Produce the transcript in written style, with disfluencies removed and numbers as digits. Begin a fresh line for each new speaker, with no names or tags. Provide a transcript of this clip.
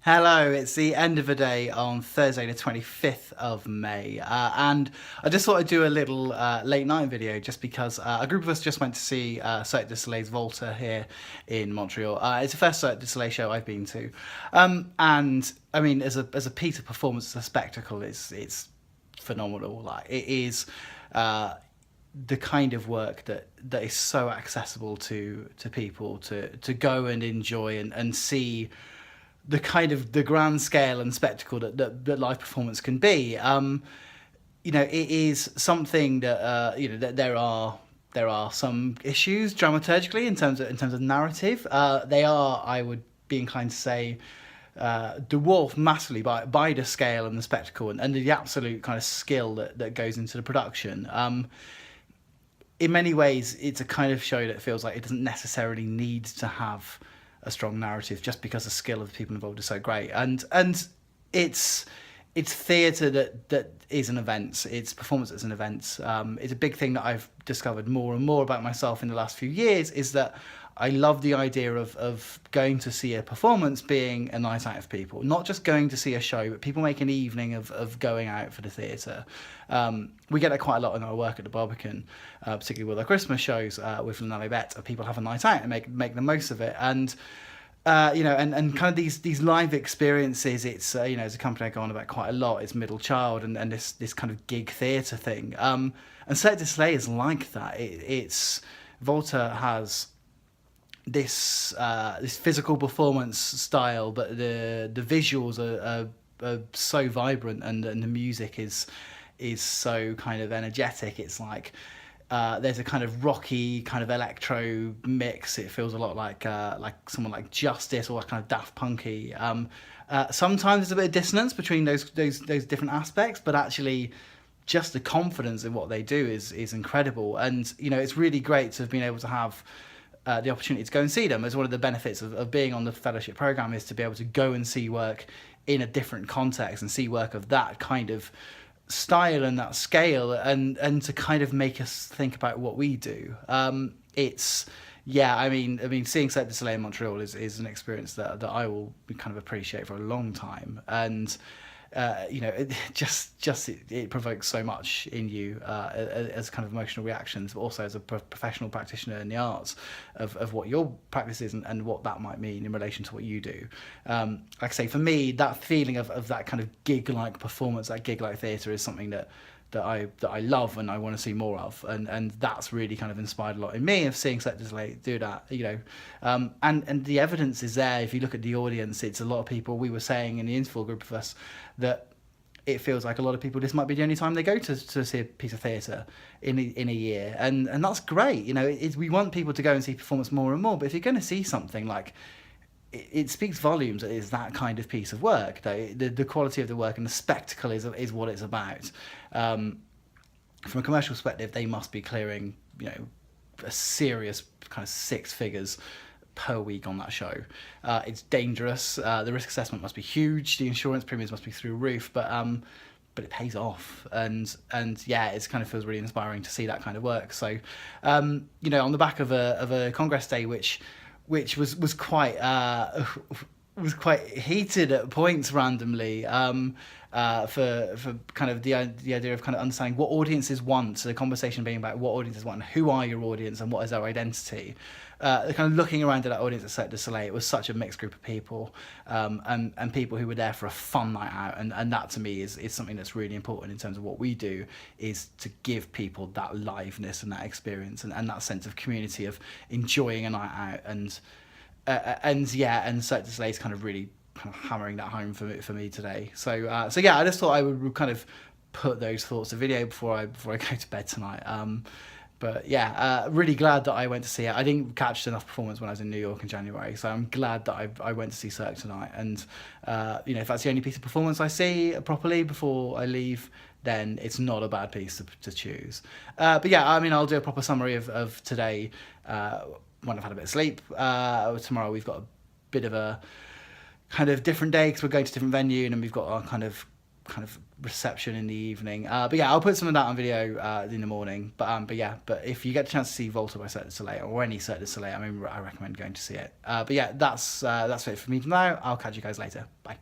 Hello, it's the end of the day on Thursday, the 25th of May, and I just thought I'd do a little late night video just because a group of us just went to see Cirque du Soleil's VOLTA here in Montreal. It's the first Cirque du Soleil show I've been to, and I mean, as a piece of performance, as a spectacle, it's phenomenal. Like it is. The kind of work that is so accessible to people to go and enjoy and see the kind of the grand scale and spectacle that live performance can be. It is something that that there are some issues dramaturgically in terms of narrative. They are, I would be inclined to say, dwarfed massively by the scale and the spectacle and the absolute kind of skill that goes into the production. In many ways, it's a kind of show that feels like it doesn't necessarily need to have a strong narrative just because the skill of the people involved is so great. And it's theatre that is an event. It's performance as an event. It's a big thing that I've discovered more and more about myself in the last few years, is that I love the idea of going to see a performance being a night out of people, not just going to see a show, but people make an evening of going out for the theatre. We get that quite a lot in our work at the Barbican, particularly with our Christmas shows with La Bête. People have a night out and make the most of it. And and kind of these live experiences. It's it's a company I go on about quite a lot. It's Middle Child and this kind of gig theatre thing. And Cirque du Soleil is like that. It's VOLTA has this physical performance style, but the visuals are so vibrant and the music is so kind of energetic. It's like there's a kind of rocky kind of electro mix. It feels a lot like someone like Justice or kind of Daft Punky. Sometimes there's a bit of dissonance between those different aspects, but actually just the confidence in what they do is incredible. And it's really great to have been able to have the opportunity to go and see them. As one of the benefits of being on the fellowship program is to be able to go and see work in a different context and see work of that kind of style and that scale, and to kind of make us think about what we do. It's I mean seeing Cirque du Soleil in Montreal is an experience that I will kind of appreciate for a long time. And it provokes so much in you as kind of emotional reactions, but also as a professional practitioner in the arts of what your practice is and what that might mean in relation to what you do. Like I say, for me, that feeling of that kind of gig-like performance, that gig-like theatre, is something that I love and I want to see more of, and that's really kind of inspired a lot in me of seeing Cirque du Soleil do that. And the evidence is there. If you look at the audience, it's a lot of people. We were saying in the interval group of us that it feels like a lot of people, this might be the only time they go to see a piece of theatre in a year, and that's great. We want people to go and see performance more and more, but if you're going to see something like, it speaks volumes. It is that kind of piece of work, though. The quality of the work and the spectacle is what it's about. From a commercial perspective, they must be clearing a serious kind of six figures per week on that show. It's dangerous. The risk assessment must be huge. The insurance premiums must be through the roof, but it pays off, and it kind of feels really inspiring to see that kind of work. So on the back of a Congress day, which was quite heated at points randomly, for kind of the idea of kind of understanding what audiences want. So the conversation being about what audiences want, and who are your audience, and what is their identity. Kind of looking around at that audience at Cirque du Soleil, it was such a mixed group of people, and people who were there for a fun night out, and that to me is something that's really important in terms of what we do, is to give people that liveness and that experience and that sense of community of enjoying a night out, and Cirque du Soleil is kind of really kind of hammering that home for me today. So I just thought I would kind of put those thoughts to video before I go to bed tonight. Really glad that I went to see it. I didn't catch enough performance when I was in New York in January, so I'm glad that I went to see Cirque tonight. And if that's the only piece of performance I see properly before I leave, then it's not a bad piece to choose. I'll do a proper summary of today when I've had a bit of sleep. Tomorrow we've got a bit of a kind of different day because we're going to a different venue, and then we've got our kind of kind of reception in the evening. But yeah, I'll put some of that on video in the morning. But yeah, but if you get a chance to see VOLTA by Cirque du Soleil, or any Cirque du Soleil, I mean, I recommend going to see it. But yeah, that's it for me now. I'll catch you guys later. Bye.